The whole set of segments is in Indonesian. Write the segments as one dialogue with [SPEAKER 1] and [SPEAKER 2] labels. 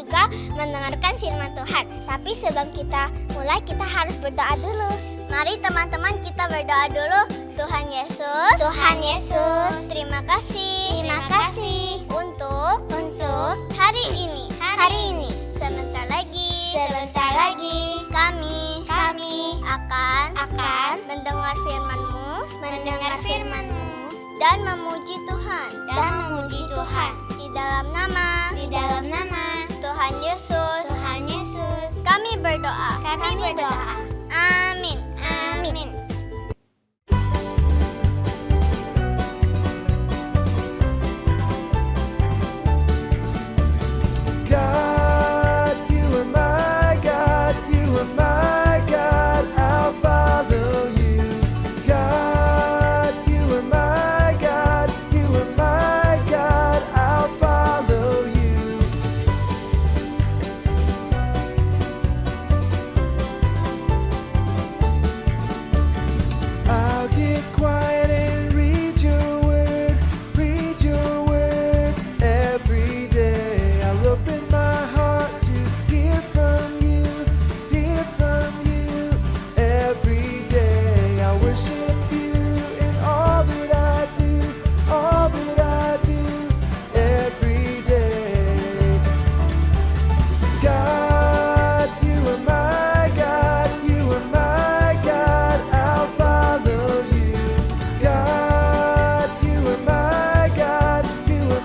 [SPEAKER 1] juga mendengarkan firman Tuhan. Tapi sebelum kita mulai, kita harus berdoa dulu. Mari teman-teman kita berdoa dulu. Tuhan Yesus, terima kasih untuk hari ini. Sebentar lagi kami akan mendengar firman-Mu dan memuji Tuhan. Di dalam nama Tuhan Yesus. Kami berdoa. Amin.
[SPEAKER 2] God, you are my God, you are my God, I'll follow you. God, you are my God, you are my God, I'll follow you. I'll get quiet and read your word every day. I'll open my heart to hear from you every day. I'll worship you in all that I do every day. God, you are my God, I'll follow you. God, you are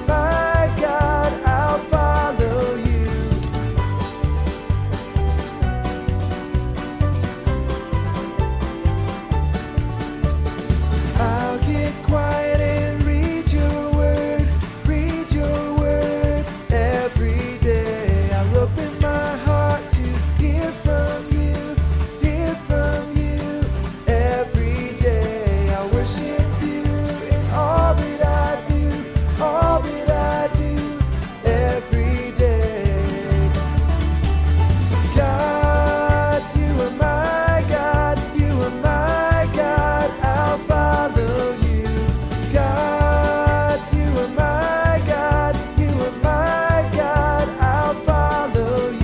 [SPEAKER 2] my God, I'll follow you. I'll get quiet and read your word every day. I'll open my heart to hear from you every day. I'll worship you in all that I do every day. God, you are my God, I'll follow you. God, you are my God, I'll follow you.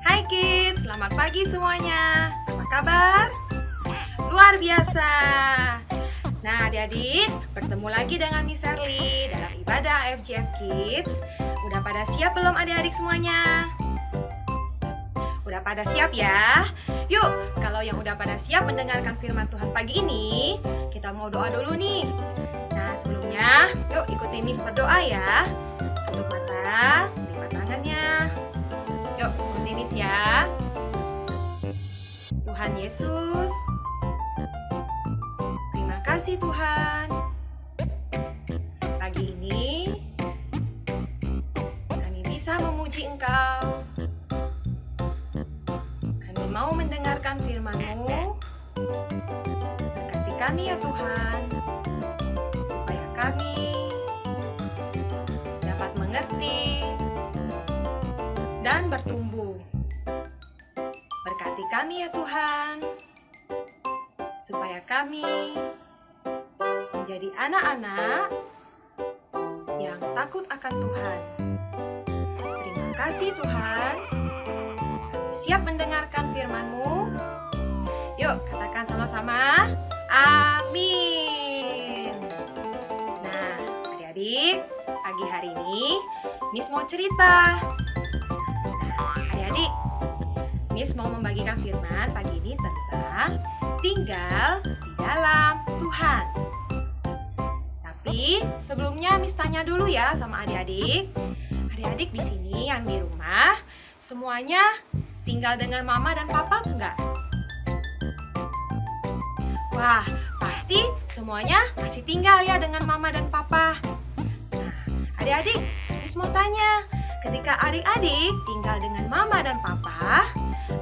[SPEAKER 3] Hai kids, selamat pagi semuanya. Apa kabar? Luar biasa. Nah adik-adik, bertemu lagi dengan Miss Erli dalam ibadah FGF Kids. Udah pada siap belum adik-adik semuanya? Udah pada siap ya? Yuk, kalau yang udah pada siap mendengarkan firman Tuhan pagi ini, kita mau doa dulu nih. Nah sebelumnya, yuk ikuti Miss berdoa ya. Tutup mata, lipat tangannya. Yuk, ikuti Miss ya. Tuhan Yesus, terima kasih Tuhan. Pagi ini kami bisa memuji Engkau. Kami mau mendengarkan firman-Mu. Berkati kami ya Tuhan, supaya kami dapat mengerti dan bertumbuh. Berkati kami ya Tuhan, supaya kami menjadi anak-anak yang takut akan Tuhan. Terima kasih Tuhan. Kami siap mendengarkan firman-Mu. Yuk katakan sama-sama, amin. Nah adik-adik, pagi hari ini Miss mau cerita. Adik-adik, Miss mau membagikan firman pagi ini tentang tinggal di dalam Tuhan. Tapi sebelumnya Miss tanya dulu ya sama adik-adik. Adik-adik di sini yang di rumah semuanya tinggal dengan mama dan papa enggak? Wah, pasti semuanya masih tinggal ya dengan mama dan papa. Nah, adik-adik, Miss mau tanya, ketika adik-adik tinggal dengan mama dan papa,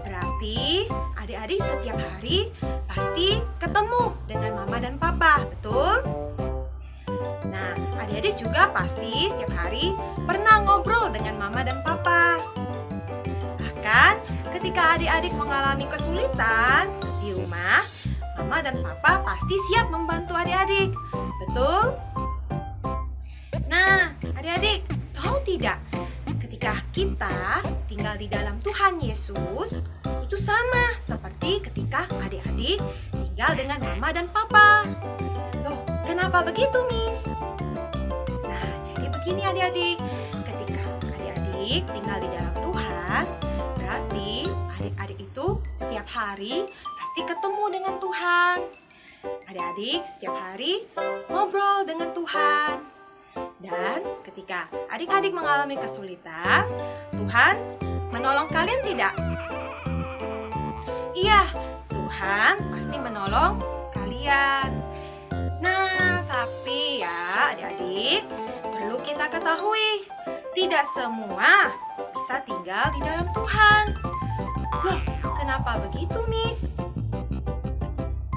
[SPEAKER 3] berarti adik-adik setiap hari pasti berarti ketemu dengan mama dan papa, betul? Nah, adik-adik juga pasti setiap hari pernah ngobrol dengan mama dan papa. Bahkan ketika adik-adik mengalami kesulitan di rumah, mama dan papa pasti siap membantu adik-adik, betul? Nah, adik-adik, tahu tidak? Ketika kita tinggal di dalam Tuhan Yesus, itu sama seperti ketika adik-adik tinggal dengan mama dan papa. Loh, kenapa begitu, Miss? Nah, jadi begini adik-adik. Ketika adik-adik tinggal di dalam Tuhan, berarti adik-adik itu setiap hari pasti ketemu dengan Tuhan. Adik-adik setiap hari ngobrol dengan Tuhan. Dan ketika adik-adik mengalami kesulitan, Tuhan menolong kalian tidak? Iya, Tuhan pasti menolong kalian. Nah, tapi ya adik-adik, perlu kita ketahui, tidak semua bisa tinggal di dalam Tuhan. Loh, kenapa begitu, Miss?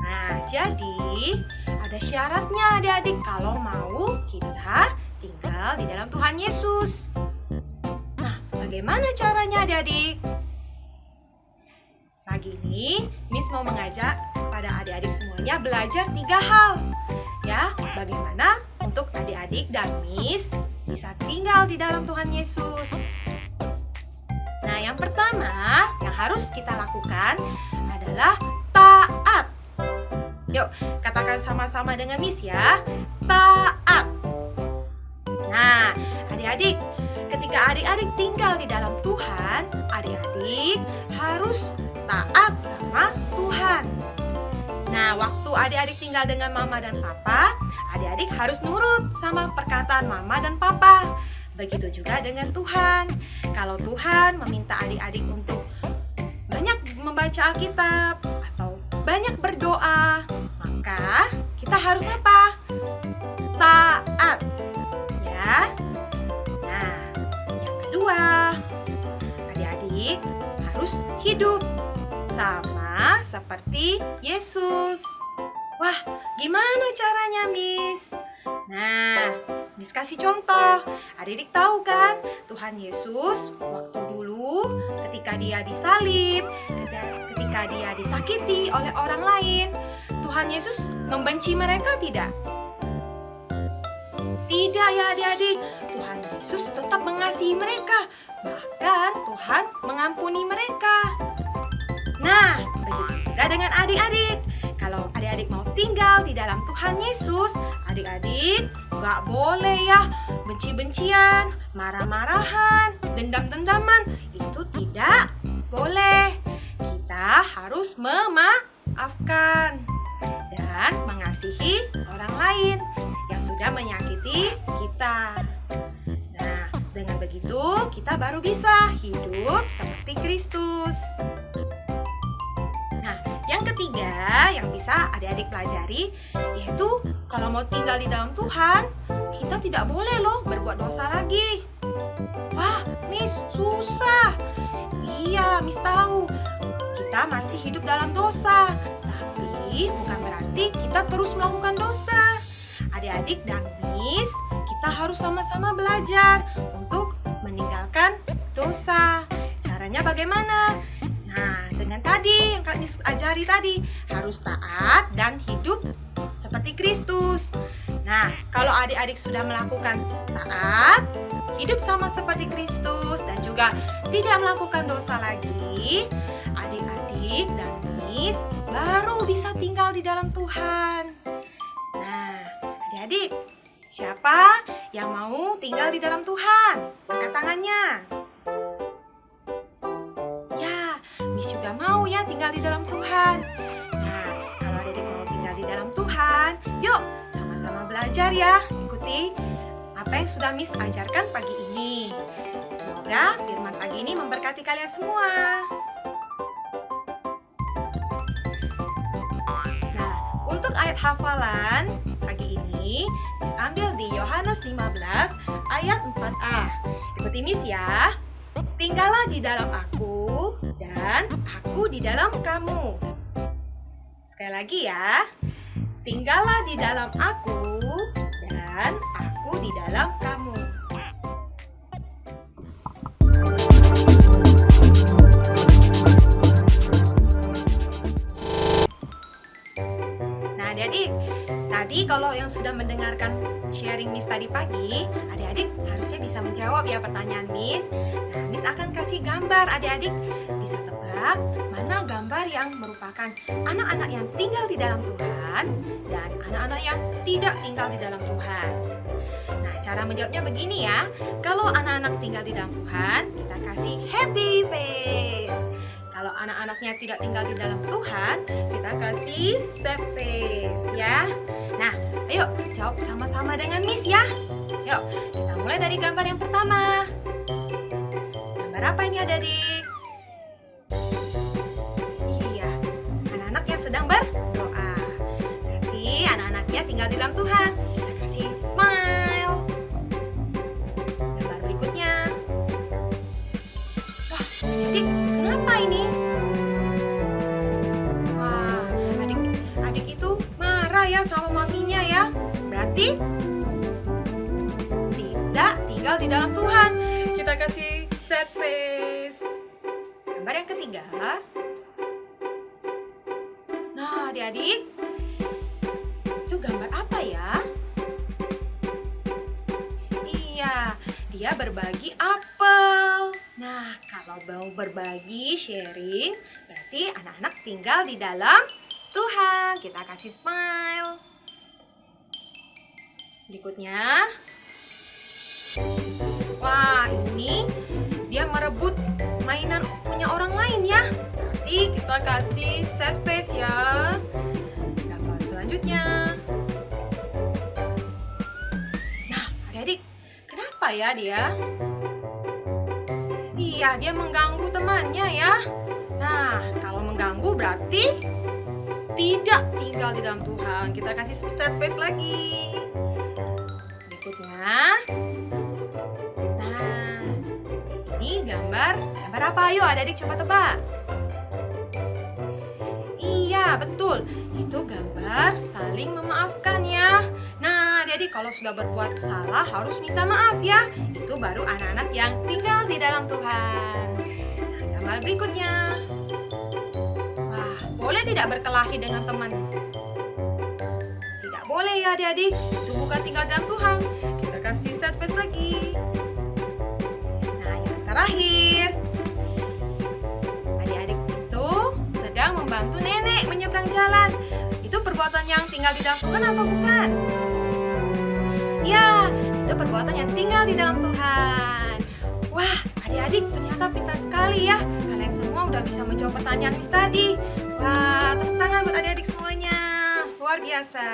[SPEAKER 3] Nah, jadi ada syaratnya adik-adik kalau mau kita tinggal di dalam Tuhan Yesus. Nah, bagaimana caranya adik-adik? Pagi ini, Miss mau mengajak kepada adik-adik semuanya belajar 3 hal. Ya, bagaimana untuk adik-adik dan Miss bisa tinggal di dalam Tuhan Yesus. Nah, yang pertama yang harus kita lakukan adalah taat. Yuk, katakan sama-sama dengan Miss ya. Taat. Nah, adik-adik, ketika adik-adik tinggal di dalam Tuhan, adik-adik harus taat sama Tuhan. Nah, waktu adik-adik tinggal dengan mama dan papa, adik-adik harus nurut sama perkataan mama dan papa. Begitu juga dengan Tuhan. Kalau Tuhan meminta adik-adik untuk banyak membaca Alkitab atau banyak berdoa, maka kita harus apa? Taat. Ya. Nah, yang kedua, adik-adik harus hidup sama seperti Yesus. Wah, gimana caranya, Miss? Nah, Miss kasih contoh. Adik-adik tahu kan, Tuhan Yesus waktu dulu ketika dia disalib, ketika dia disakiti oleh orang lain, Tuhan Yesus membenci mereka tidak? Tidak ya adik-adik, Tuhan Yesus tetap mengasihi mereka. Bahkan Tuhan mengampuni mereka. Nah, begitu juga dengan adik-adik. Kalau adik-adik mau tinggal di dalam Tuhan Yesus, adik-adik gak boleh ya benci-bencian, marah-marahan, dendam-dendaman. Itu tidak boleh. Kita harus memaafkan dan mengasihi orang lain yang sudah menyakiti kita. Nah, dengan begitu kita baru bisa hidup seperti Kristus. Nah, yang ketiga yang bisa adik-adik pelajari yaitu kalau mau tinggal di dalam Tuhan, kita tidak boleh loh berbuat dosa lagi. Wah, Miss, susah. Iya, Miss tahu. Kita masih hidup dalam dosa, tapi bukan berarti kita terus melakukan dosa. Adik-adik dan Miss, kita harus sama-sama belajar untuk meninggalkan dosa. Caranya bagaimana? Nah, dengan tadi yang Kak Miss ajari tadi, harus taat dan hidup seperti Kristus. Nah, kalau adik-adik sudah melakukan taat, hidup sama seperti Kristus dan juga tidak melakukan dosa lagi, adik-adik dan Miss baru bisa tinggal di dalam Tuhan. Nah, adik-adik, siapa yang mau tinggal di dalam Tuhan? Angkat tangannya. Ya, Miss juga mau ya tinggal di dalam Tuhan. Nah, kalau adik-adik mau tinggal di dalam Tuhan, yuk sama-sama belajar ya. Ikuti apa yang sudah Miss ajarkan pagi ini. Semoga firman pagi ini memberkati kalian semua. Nah, untuk ayat hafalan pagi ini, Miss ambil di Yohanes 15 ayat 4a. Ikuti Miss ya. Tinggallah di dalam aku dan aku di dalam kamu. Sekali lagi ya. Tinggallah di dalam aku dan aku di dalam kamu. Nah, adik-adik, tadi kalau yang sudah mendengarkan sharing Miss tadi pagi, adik-adik harusnya bisa menjawab ya pertanyaan Miss. Nah, Miss akan kasih gambar, adik-adik bisa tebak mana gambar yang merupakan anak-anak yang tinggal di dalam Tuhan dan anak-anak yang tidak tinggal di dalam Tuhan. Nah, cara menjawabnya begini ya. Kalau anak-anak tinggal di dalam Tuhan, kita kasih happy face. Kalau anak-anaknya tidak tinggal di dalam Tuhan, kita kasih sad face ya. Nah, ayo jawab sama-sama dengan Miss ya. Yuk, kita mulai dari gambar yang pertama. Gambar apa ini adik-adik? Iya, anak-anak yang sedang berdoa. Berarti anak-anaknya tinggal di dalam Tuhan. Kita kasih smile. Gambar berikutnya. Wah, adik, kenapa ini? Wah, adik itu marah ya sama maminya ya. Berarti tidak tinggal di dalam Tuhan. Kita kasih sad face. Gambar yang ketiga. Nah, adik-adik, itu gambar apa ya? Iya, dia berbagi apel. Nah, kalau mau berbagi, sharing, berarti anak-anak tinggal di dalam Tuhan. Kita kasih smile. Berikutnya. Wah, ini dia merebut mainan punya orang lain ya. Berarti kita kasih sad face ya. Gambar selanjutnya. Nah, adik-adik, kenapa ya dia? Iya, dia mengganggu temannya ya. Nah, kalau mengganggu berarti tidak tinggal di dalam Tuhan. Kita kasih sad face lagi. Berikutnya. Nah, ini gambar apa? Ayo adik-adik coba tebak. Iya, betul. Itu gambar saling memaafkan ya. Nah, adik-adik kalau sudah berbuat salah harus minta maaf ya. Itu baru anak-anak yang tinggal di dalam Tuhan. Nah, gambar berikutnya. Wah, boleh tidak berkelahi dengan teman? Tidak boleh ya adik-adik. Itu bukan tinggal dalam Tuhan. Kita kasih sad face lagi. Nah, yang terakhir. Adik-adik itu sedang membantu nenek menyeberang jalan. Itu perbuatan yang tinggal di dalam Tuhan atau bukan? Ya, itu perbuatan yang tinggal di dalam Tuhan. Wah, adik-adik ternyata pintar sekali ya. Kalian semua udah bisa menjawab pertanyaan Miss tadi. Wah, tepuk tangan buat adik-adik semuanya. Luar biasa.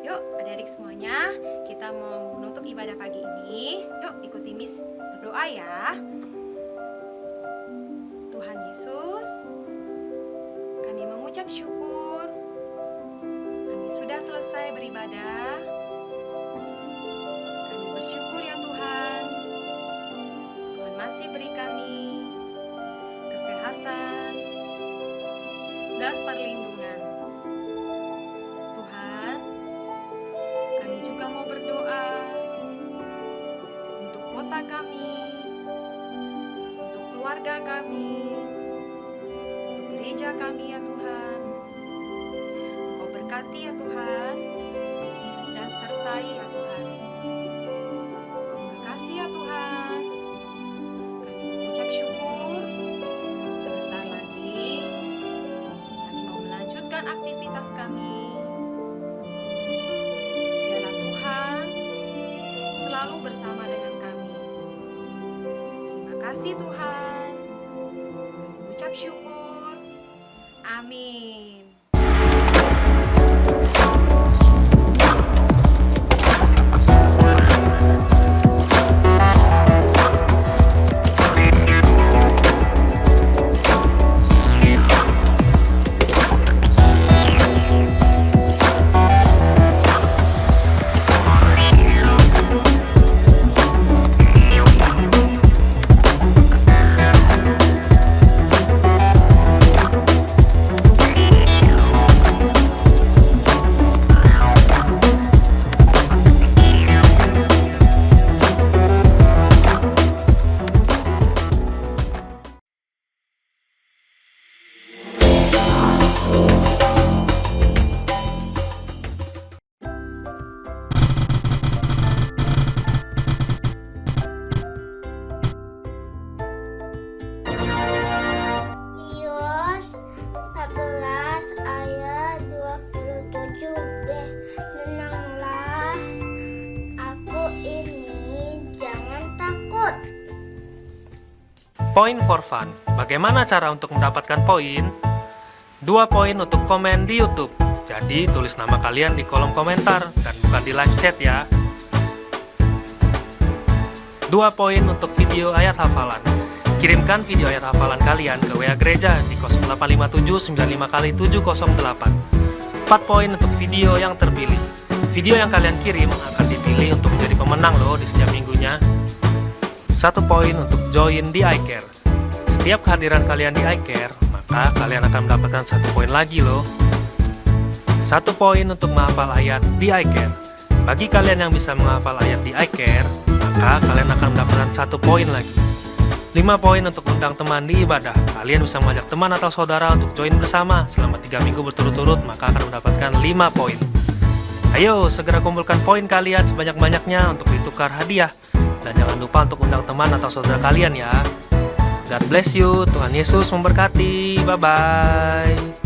[SPEAKER 3] Yuk, adik-adik semuanya, kita mau menutup ibadah pagi ini. Yuk, ikuti Miss berdoa ya. Tuhan Yesus, kami mengucap syukur. Kami sudah selesai beribadah. Kami bersyukur ya Tuhan. Tuhan masih beri kami kesehatan dan perlindungan. Tuhan, kami juga mau berdoa untuk kota kami, untuk keluarga kami, untuk gereja kami ya Tuhan. Engkau berkati ya Tuhan, dan sertai ya Tuhan. Terima kasih ya Tuhan. Kami mengucap syukur. Sebentar lagi kami mau melanjutkan aktivitas kami. Biarlah Tuhan selalu bersama dengan kami. Terima kasih Tuhan. Kami mengucap syukur. Amin.
[SPEAKER 4] Point for fun. Bagaimana cara untuk mendapatkan poin? 2 poin untuk komen di YouTube. Jadi tulis nama kalian di kolom komentar dan bukan di live chat ya. 2 poin untuk video ayat hafalan. Kirimkan video ayat hafalan kalian ke WA gereja di 0857 95 kali 708. 4 poin untuk video yang terpilih. Video yang kalian kirim akan dipilih untuk menjadi pemenang loh di setiap minggunya. 1 poin untuk join di iCare. Setiap kehadiran kalian di iCare, maka kalian akan mendapatkan 1 poin lagi loh. 1 poin untuk menghafal ayat di iCare. Bagi kalian yang bisa menghafal ayat di iCare, maka kalian akan mendapatkan 1 poin lagi. 5 poin untuk undang teman di ibadah. Kalian bisa mengajak teman atau saudara untuk join bersama selama 3 minggu berturut-turut, maka akan mendapatkan 5 poin. Ayo, segera kumpulkan poin kalian sebanyak-banyaknya untuk ditukar hadiah. Dan jangan lupa untuk undang teman atau saudara kalian ya. God bless you, Tuhan Yesus memberkati. Bye-bye.